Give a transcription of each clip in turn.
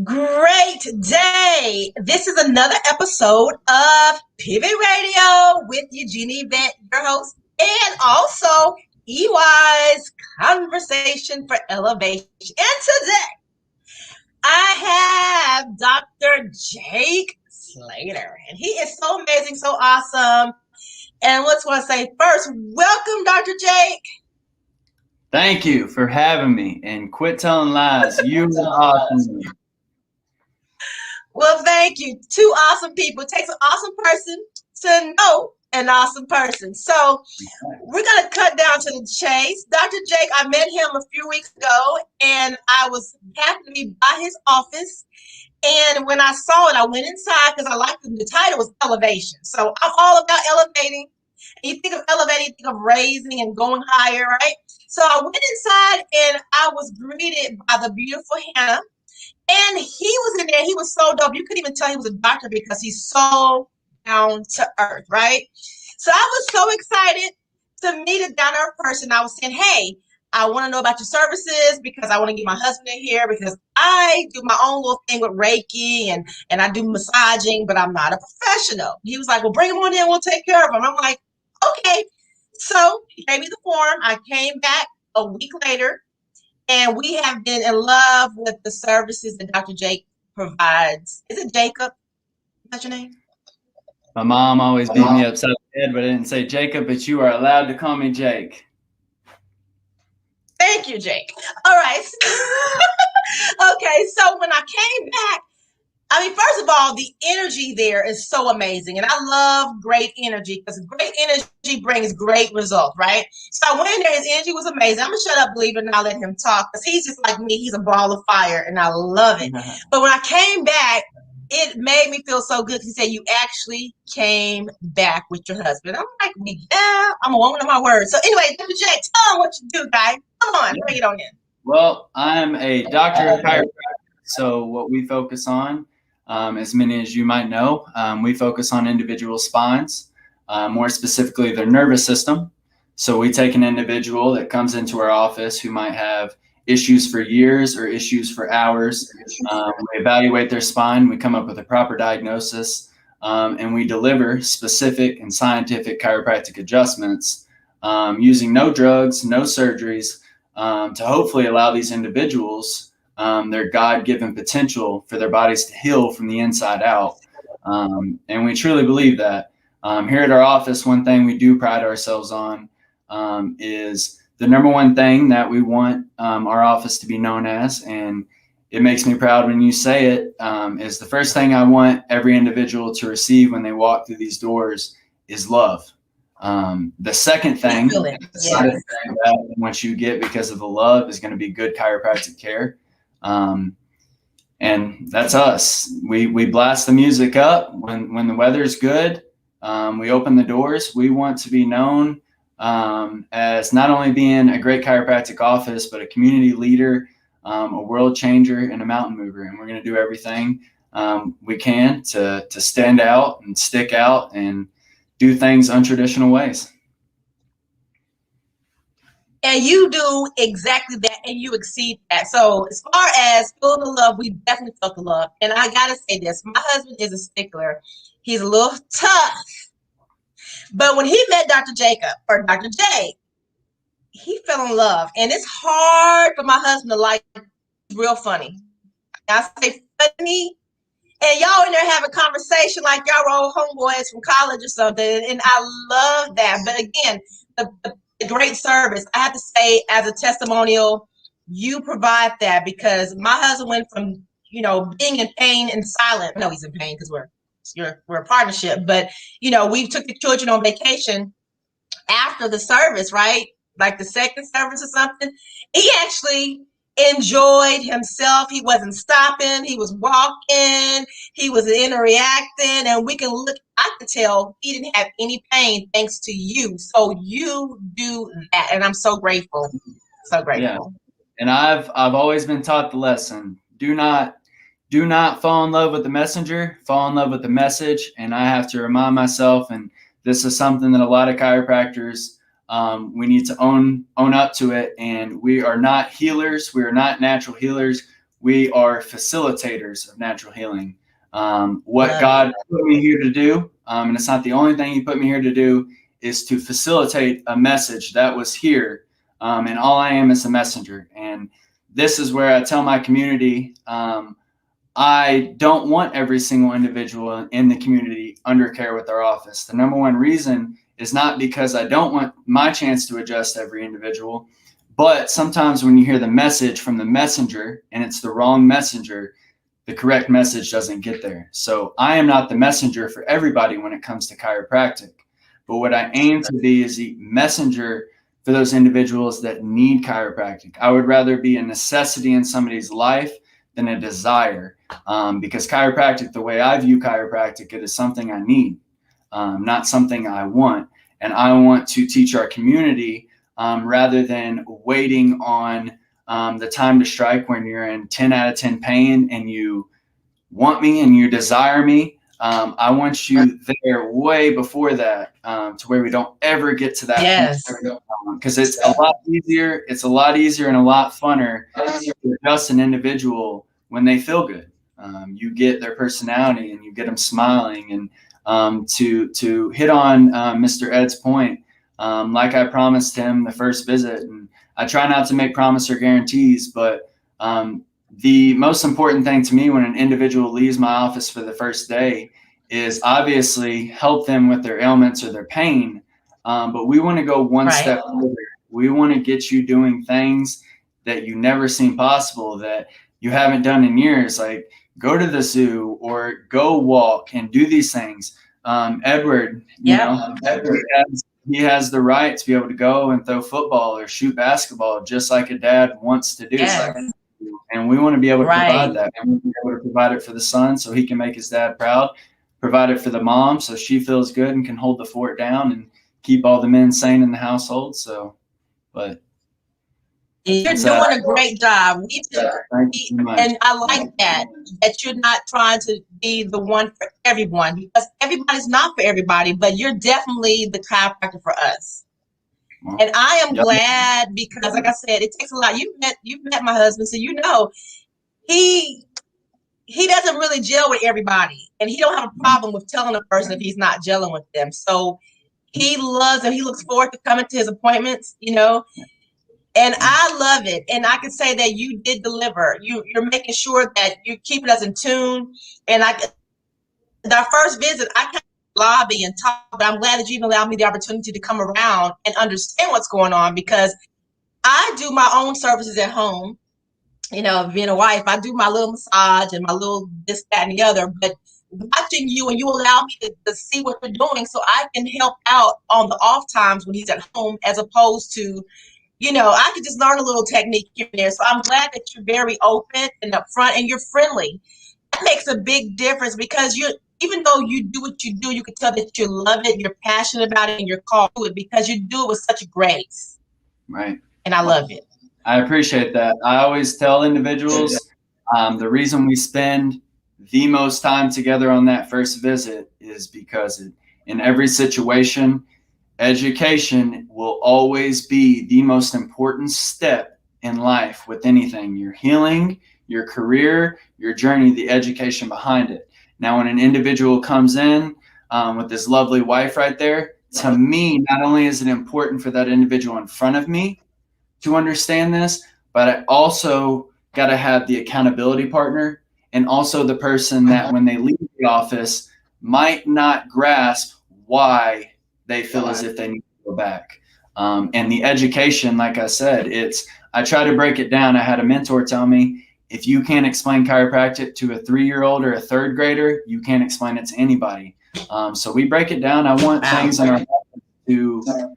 Great day. This is another episode of Pivot Radio with Eugenie Vent, your host, and also EY's Conversation for Elevation. And today I have Dr. Jake Slater, and he is so amazing, so awesome. And let's want to say first, welcome, Dr. Jake. Thank you for having me, and quit telling lies. You are awesome. Well, thank you. Two awesome people. It takes an awesome person to know an awesome person. So we're going to cut down to the chase. Dr. Jake, I met him a few weeks ago, and I was happy to be by his office. And when I saw it, I went inside because I liked the title was elevation. So I'm all about elevating. And you think of elevating, you think of raising and going higher, right? So I went inside and I was greeted by the beautiful Hannah. And he was in there. He was so dope. You couldn't even tell he was a doctor because he's so down to earth, right? So I was so excited to meet a down to earth person. I was saying, hey, I want to know about your services because I want to get my husband in here because I do my own little thing with Reiki and I do massaging, but I'm not a professional. He was like, well, bring him on in. We'll take care of him. I'm like, okay. So he gave me the form. I came back a week later. And we have been in love with the services that Dr. Jake provides. Is it Jacob? Is that your name? My mom always beat me upside the head, but I didn't say Jacob, but you are allowed to call me Jake. Thank you, Jake. All right. Okay, so when I came back, first of all, the energy there is so amazing. And I love great energy because great energy brings great results, right? So I went in there, his energy was amazing. I'm going to shut up, believe it, and I'll let him talk because he's just like me. He's a ball of fire, and I love it. But when I came back, it made me feel so good. He said, you actually came back with your husband. I'm like, yeah, I'm a woman of my word. So anyway, Dr. J, tell him what you do, guy. Come on, bring it on in. Well, I'm a doctor of chiropractic. So what we focus on, as many as you might know, we focus on individual spines, more specifically their nervous system. So we take an individual that comes into our office who might have issues for years or issues for hours. We evaluate their spine, we come up with a proper diagnosis, and we deliver specific and scientific chiropractic adjustments using no drugs, no surgeries, to hopefully allow these individuals their God-given potential for their bodies to heal from the inside out. And we truly believe that. Here at our office, one thing we do pride ourselves on is the number one thing that we want our office to be known as, and it makes me proud when you say it, is the first thing I want every individual to receive when they walk through these doors is love. The second thing that once you get because of the love is going to be good chiropractic care. And that's us. We blast the music up when the weather's good. We open the doors. We want to be known as not only being a great chiropractic office, but a community leader, a world changer, and a mountain mover. And we're going to do everything we can to stand out and stick out and do things untraditional ways. And you do exactly that, and you exceed that. So as far as feeling the love, we definitely felt the love. And I got to say this, my husband is a stickler. He's a little tough. But when he met Dr. Jacob, or Dr. J, he fell in love. And it's hard for my husband to like, real funny. I say funny, and y'all in there having a conversation like y'all were old homeboys from college or something. And I love that. But again, the great service. I have to say, as a testimonial, you provide that because my husband went from, being in pain and silent. I know he's in pain because we're a partnership, but we took the children on vacation after the service, right? Like the second service or something. He actually enjoyed himself. He wasn't stopping. He was walking. He was interacting, and I could tell he didn't have any pain thanks to you. So you do that, and I'm so grateful. So grateful. Yeah. And I've always been taught the lesson: do not fall in love with the messenger, fall in love with the message. And I have to remind myself, and this is something that a lot of chiropractors, we need to own up to it. And we are not healers. We are not natural healers. we are facilitators of natural healing. What Love God it. put me here to do, and it's not the only thing He put me here to do, is to facilitate a message that was here. And all I am is a messenger. And this is where I tell my community, I don't want every single individual in the community under care with our office. The number one reason is not because I don't want my chance to adjust every individual, but sometimes when you hear the message from the messenger and it's the wrong messenger, the correct message doesn't get there. So I am not the messenger for everybody when it comes to chiropractic. But what I aim to be is the messenger for those individuals that need chiropractic. I would rather be a necessity in somebody's life than a desire, because chiropractic, the way I view chiropractic, it is something I need, not something I want. And I want to teach our community, rather than waiting on the time to strike when you're in 10 out of 10 pain and you want me and you desire me. I want you there way before that, to where we don't ever get to that point. Because it's a lot easier. It's a lot easier and a lot funner to adjust an individual when they feel good. You get their personality and you get them smiling. And to hit on Mr. Ed's point, like I promised him the first visit, and I try not to make promise or guarantees, but the most important thing to me when an individual leaves my office for the first day is obviously help them with their ailments or their pain. But we want to go one step further. We want to get you doing things that you never seen possible, that you haven't done in years, like go to the zoo or go walk and do these things. Edward, he has the right to be able to go and throw football or shoot basketball just like a dad wants to do. Yes. And we want to be able to provide that. And we want to be able to provide it for the son so he can make his dad proud, provide it for the mom so she feels good and can hold the fort down and keep all the men sane in the household. So, but you're doing a great job. And I like that you're not trying to be the one for everyone, because everybody's not for everybody, but you're definitely the chiropractor for us. And I am glad, because like I said, it takes a lot. You've met my husband, so you know he doesn't really gel with everybody, and he don't have a problem with telling a person if he's not gelling with them. So he loves and he looks forward to coming to his appointments, and I love it. And I can say that you did deliver. You're making sure that you're keeping us in tune. And our first visit, I kind of lobby and talk, but I'm glad that you even allowed me the opportunity to come around and understand what's going on, because I do my own services at home. Being a wife, I do my little massage and my little this, that, and the other. But watching you, and you allow me to see what you're doing so I can help out on the off times when he's at home, as opposed to, I could just learn a little technique here and there. So I'm glad that you're very open and upfront and you're friendly. That makes a big difference, because even though you do what you do, you can tell that you love it, you're passionate about it, and you're called to it, because you do it with such grace. Right. And I love it. I appreciate that. I always tell individuals, the reason we spend the most time together on that first visit is because in every situation, education will always be the most important step in life with anything. Your healing, your career, your journey, the education behind it. Now, when an individual comes in with this lovely wife right there, to me, not only is it important for that individual in front of me to understand this, but I also got to have the accountability partner, and also the person that when they leave the office might not grasp why they feel as if they need to go back. And the education, like I said, I try to break it down. I had a mentor tell me, if you can't explain chiropractic to a 3-year-old or a 3rd grader, you can't explain it to anybody. So we break it down. I want things in our to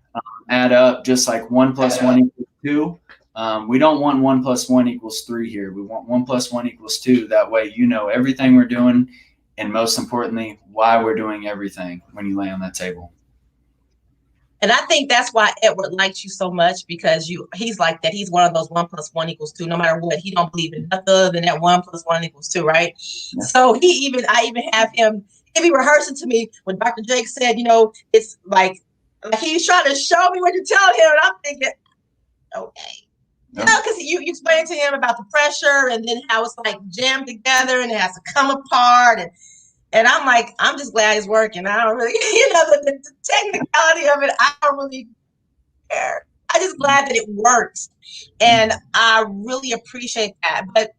add up, just like 1 + 1 equals 2. We don't want 1 + 1 = 3 here. We want 1 + 1 = 2. That way, everything we're doing, and most importantly, why we're doing everything when you lay on that table. And I think that's why Edward likes you so much, because he's like that. He's one of those 1 + 1 = 2. No matter what, he don't believe in nothing other than that 1 + 1 = 2, right? Yeah. So I even have him. He be rehearsing to me when Dr. Jake said, it's like he's trying to show me what to tell him, and I'm thinking, okay. You know, because you explained to him about the pressure and then how it's like jammed together and it has to come apart. And I'm like, I'm just glad it's working. I don't really, the technicality of it, I don't really care. I'm just glad that it works. And I really appreciate that. But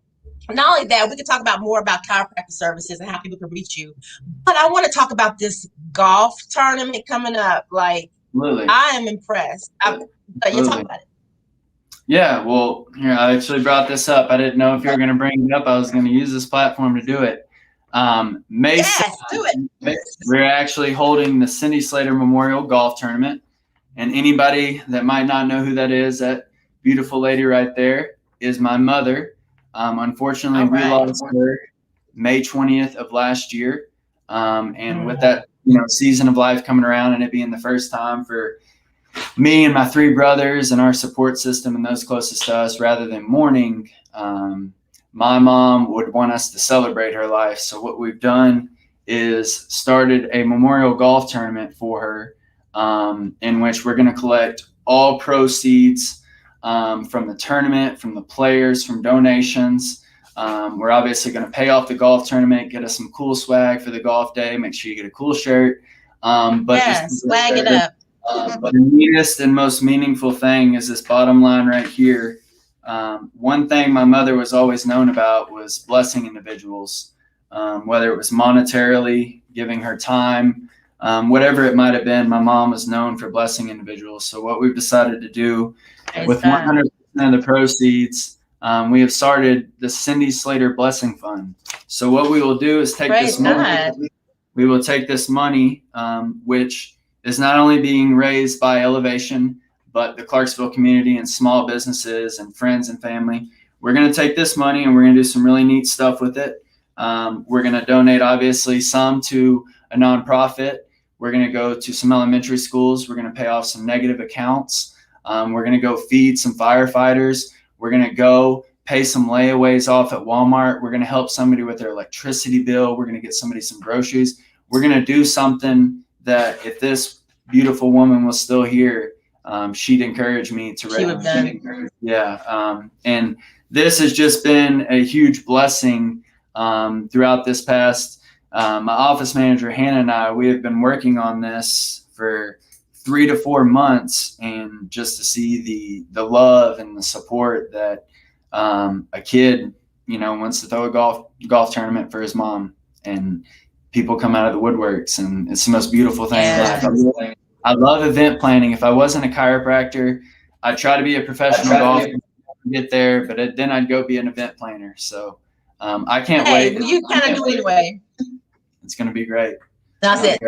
not only that, we could talk about more about chiropractic services and how people can reach you. But I want to talk about this golf tournament coming up. Like, Absolutely. I am impressed. But you talk about it. Yeah, well, here, I actually brought this up. I didn't know if you were going to bring it up. I was going to use this platform to do it. May 7th, do it. We're actually holding the Cindy Slater Memorial Golf Tournament. And anybody that might not know who that is, that beautiful lady right there is my mother. Unfortunately, we lost her May 20th of last year. And with that, season of life coming around and it being the first time for me and my three brothers and our support system and those closest to us, rather than mourning, my mom would want us to celebrate her life. So what we've done is started a memorial golf tournament for her, in which we're going to collect all proceeds from the tournament, from the players, from donations. We're obviously going to pay off the golf tournament, get us some cool swag for the golf day, make sure you get a cool shirt. But swag it up. The neatest and most meaningful thing is this bottom line right here. One thing my mother was always known about was blessing individuals, whether it was monetarily, giving her time, whatever it might have been. My mom was known for blessing individuals. So what we've decided to do with 100% of the proceeds, we have started the Cindy Slater Blessing Fund. So what we will do is take this money. We will take this money, which is not only being raised by Elevation, but the Clarksville community and small businesses and friends and family. We're going to take this money and we're going to do some really neat stuff with it. We're going to donate, obviously, some to a nonprofit. We're going to go to some elementary schools. We're going to pay off some negative accounts. We're going to go feed some firefighters. We're going to go pay some layaways off at Walmart. We're going to help somebody with their electricity bill. We're going to get somebody some groceries. We're going to do something that if this beautiful woman was still here, she'd encourage me to raise. Yeah. And this has just been a huge blessing throughout this past. My office manager, Hannah, and I, we have been working on this for 3 to 4 months, and just to see the love and the support that a kid, wants to throw a golf tournament for his mom, and people come out of the woodworks, and it's the most beautiful thing. Yeah. I love event planning. If I wasn't a chiropractor, I'd try to be a professional golfer, get there, but then I'd go be an event planner. So I can't wait. You kind of do it anyway. It's going to be great. That's it.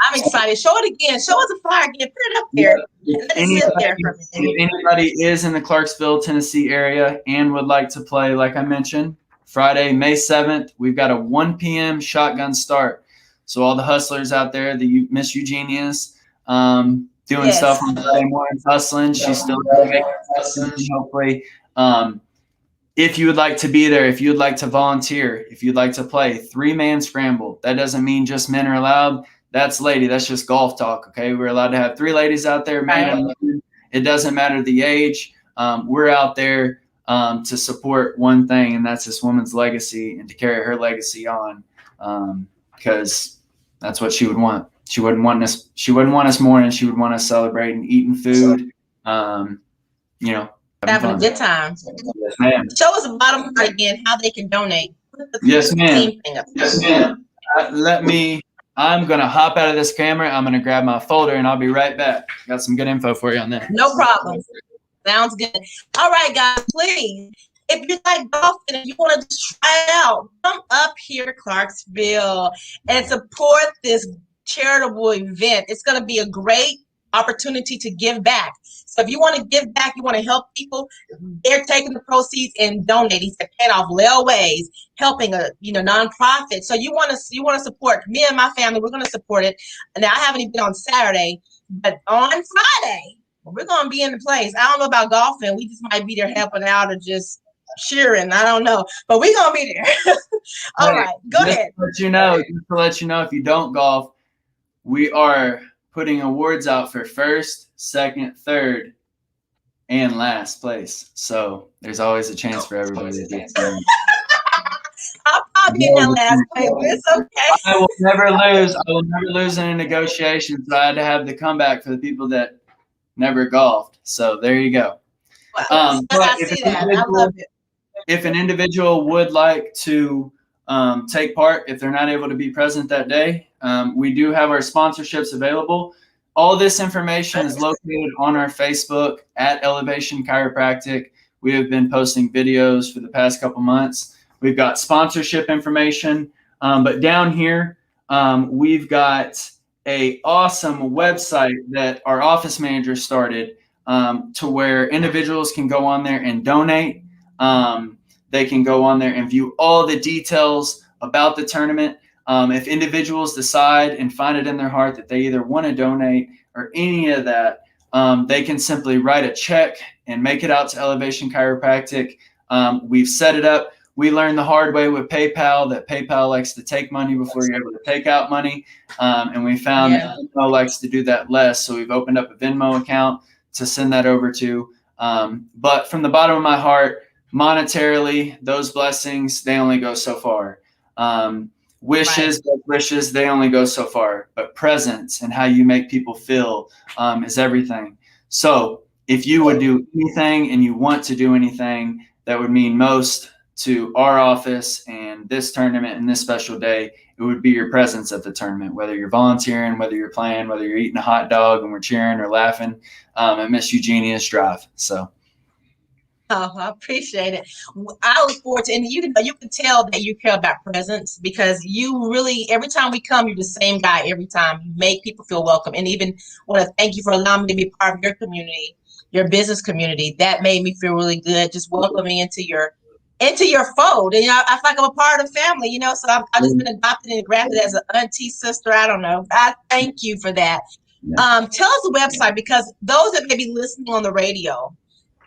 I'm excited. Show it again. Show us a flyer again. Put it up there. If anybody is in the Clarksville, Tennessee area and would like to play, like I mentioned, Friday, May 7th, we've got a 1 p.m. shotgun start. So all the hustlers out there, the Miss Eugenia's doing stuff on Friday morning, hustling. She's still making hopefully. If you would like to be there, if you would like to volunteer, if you'd like to play 3-man scramble, that doesn't mean just men are allowed. That's lady. That's just golf talk. Okay. We're allowed to have 3 ladies out there. Man, it doesn't matter the age. We're out there to support one thing, and that's this woman's legacy and to carry her legacy on, because that's what she would want. She wouldn't want us mourning. She would want us celebrating, eating food, having a good time. Yes, ma'am. Show us the bottom part again, how they can donate. Yes, ma'am. Yes, ma'am. I'm going to hop out of this camera. I'm going to grab my folder, and I'll be right back. Got some good info for you on that. No problem. Sounds good. All right, guys, please. If you like golfing and you want to just try it out, come up here to Clarksville and support this charitable event. It's going to be a great opportunity to give back. So if you want to give back, you want to help people, they're taking the proceeds and donating, paying off layaways, helping a nonprofit. So you want to support me and my family. We're going to support it. Now I haven't even been on Saturday, but on Friday we're going to be in the place. I don't know about golfing. We just might be there helping out or just cheering. I don't know, but we're going to be there. All right, go ahead. Just to let you know, if you don't golf, we are putting awards out for first, second, third and last place. So there's always a chance for everybody to get some. I'll probably be in that last place, but it's okay. I will never lose. I will never lose in a negotiation. So I had to have the comeback for the people that never golfed. So there you go. Well, I see that. I love it. If an individual would like to take part, if they're not able to be present that day, we do have our sponsorships available. All this information is located on our Facebook at Elevation Chiropractic. We have been posting videos for the past couple months. We've got sponsorship information, but down here, we've got a awesome website that our office manager started to where individuals can go on there and donate. They can go on there and view all the details about the tournament. If individuals decide and find it in their heart that they either want to donate or any of that, they can simply write a check and make it out to Elevation Chiropractic. We've set it up. We learned the hard way with PayPal that PayPal likes to take money before you're able to take out money. And we found that Venmo likes to do that less. So we've opened up a Venmo account to send that over to. But from the bottom of my heart, monetarily, those blessings, they only go so far. Wishes, they only go so far. But presence and how you make people feel is everything. So if you would do anything and you want to do anything that would mean most to our office and this tournament and this special day, it would be your presence at the tournament, whether you're volunteering, whether you're playing, whether you're eating a hot dog and we're cheering or laughing at Miss Eugenia's drive. So. Oh, I appreciate it. I look forward to, and you can tell that you care about presence because you really, every time we come, you're the same guy every time. You make people feel welcome. And even want to thank you for allowing me to be part of your community, your business community. That made me feel really good. Just welcoming into your fold. And, I feel like I'm a part of the family, so I've just been adopted and grafted as an auntie, sister. I don't know. I thank you for that. Yeah. Tell us the website because those that may be listening on the radio,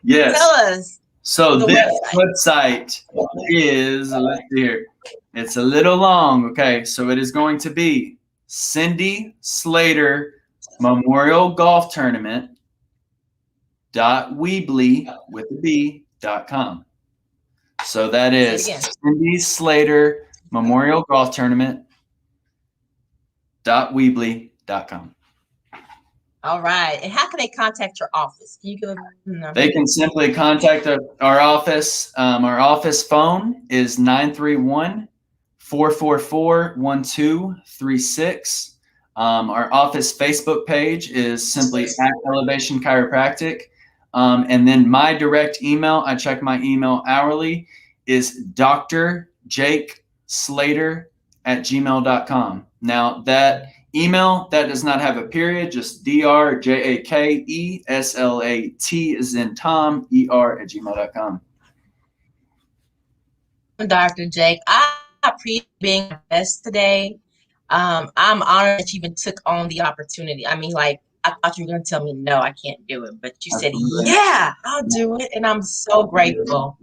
yes. Tell us. So this website is, let's see here. It's a little long. Okay. So it is going to be Cindy Slater Memorial Golf Tournament .weebly.com. So that is Cindy Slater Memorial Golf Tournament .weebly.com. All right. And how can they contact your office? Can you give them a number? They can simply contact our office. Our office phone is 931-444-1236. Our office Facebook page is simply at Elevation Chiropractic. And then my direct email, I check my email hourly, is drjakeslater@gmail.com. Now that email, that does not have a period, just DRJAKESLAT is in Tom, ER@gmail.com. Dr. Jake, I appreciate being my guest today. I'm honored that you even took on the opportunity. I mean, I thought you were going to tell me, no, I can't do it. But you said, yeah, I'll do it. And I'm so grateful.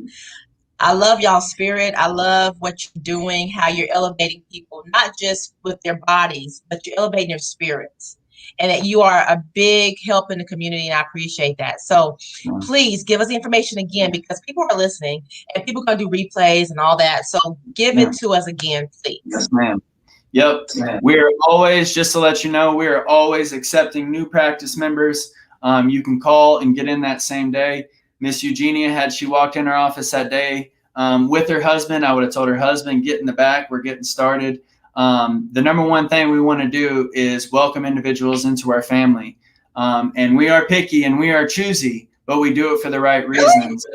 I love y'all's spirit. I love what you're doing, how you're elevating people, not just with their bodies, but you're elevating their spirits. And that you are a big help in the community, and I appreciate that. So please give us the information again because people are listening and people are going to do replays and all that. So give it to us again, please. Yes, ma'am. Yep. We're always, just to let you know, we are always accepting new practice members. You can call and get in that same day. Miss Eugenia, had she walked in our office that day with her husband, I would have told her husband, get in the back. We're getting started. The number one thing we want to do is welcome individuals into our family. And we are picky and we are choosy, but we do it for the right reasons.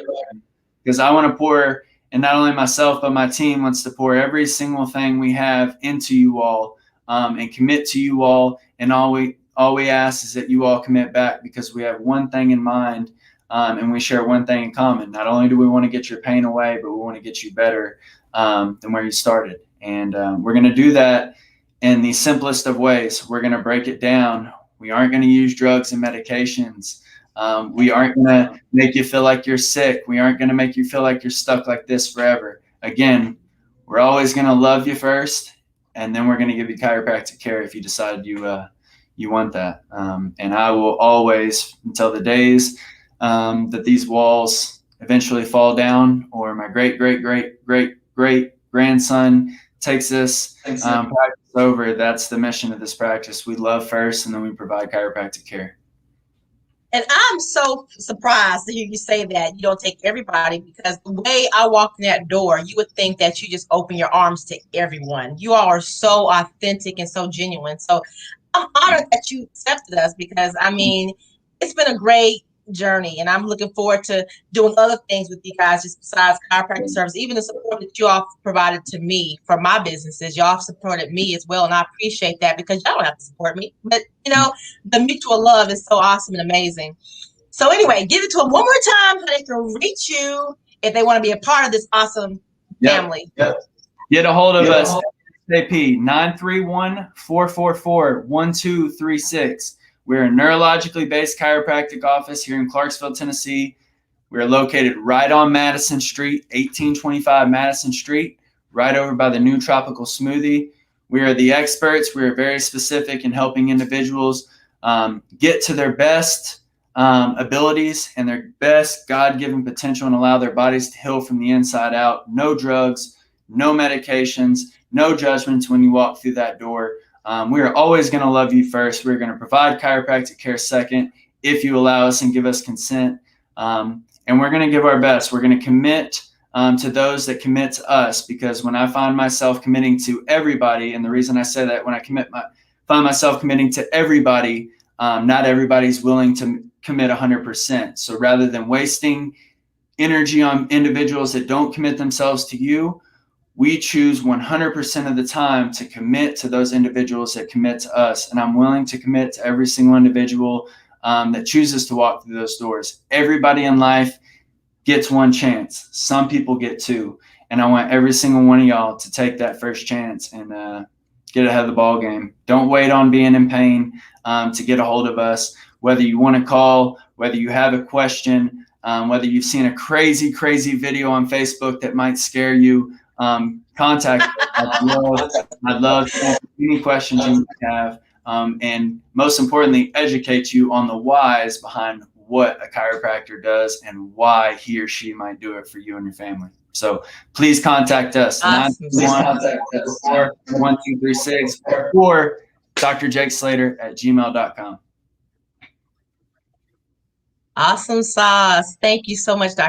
Because I want to pour, and not only myself, but my team wants to pour every single thing we have into you all and commit to you all. And all we ask is that you all commit back because we have one thing in mind. And we share one thing in common. Not only do we want to get your pain away, but we want to get you better than where you started. And we're going to do that in the simplest of ways. We're going to break it down. We aren't going to use drugs and medications. We aren't going to make you feel like you're sick. We aren't going to make you feel like you're stuck like this forever. Again, we're always going to love you first, and then we're going to give you chiropractic care if you decide you want that. And I will always, until the days that these walls eventually fall down, or my great grandson takes this practice over. That's the mission of this practice. We love first, and then we provide chiropractic care. And I'm so surprised to hear you say that you don't take everybody, because the way I walked in that door, you would think that you just open your arms to everyone. You all are so authentic and so genuine. So I'm honored that you accepted us, because I mean, it's been a great journey, and I'm looking forward to doing other things with you guys just besides chiropractic service. Even the support that you all provided to me for my businesses, y'all supported me as well, and I appreciate that, because y'all don't have to support me, but you know, the mutual love is so awesome and amazing. So anyway, give it to them one more time so they can reach you if they want to be a part of this awesome family. Get a hold of us. ASAP 931-444-1236. We're a neurologically based chiropractic office here in Clarksville, Tennessee. We're located right on Madison Street, 1825 Madison Street, right over by the new Tropical Smoothie. We are the experts. We are very specific in helping individuals get to their best abilities and their best God-given potential, and allow their bodies to heal from the inside out. No drugs, no medications, no judgments when you walk through that door. We are always going to love you first. We're going to provide chiropractic care second, if you allow us and give us consent. And we're going to give our best. We're going to commit to those that commit to us, because when I find myself committing to everybody, and the reason I say that, when I find myself committing to everybody, not everybody's willing to commit 100%. So rather than wasting energy on individuals that don't commit themselves to you, we choose 100% of the time to commit to those individuals that commit to us. And I'm willing to commit to every single individual that chooses to walk through those doors. Everybody in life gets one chance. Some people get two. And I want every single one of y'all to take that first chance and get ahead of the ball game. Don't wait on being in pain to get a hold of us. Whether you want to call, whether you have a question, whether you've seen a crazy video on Facebook that might scare you, contact us. I'd love to answer any questions you have, and most importantly, educate you on the whys behind what a chiropractor does and why he or she might do it for you and your family. So please contact us. Awesome. 931-1236 or drjakeslater@gmail.com. Awesome sauce. Thank you so much, Dr.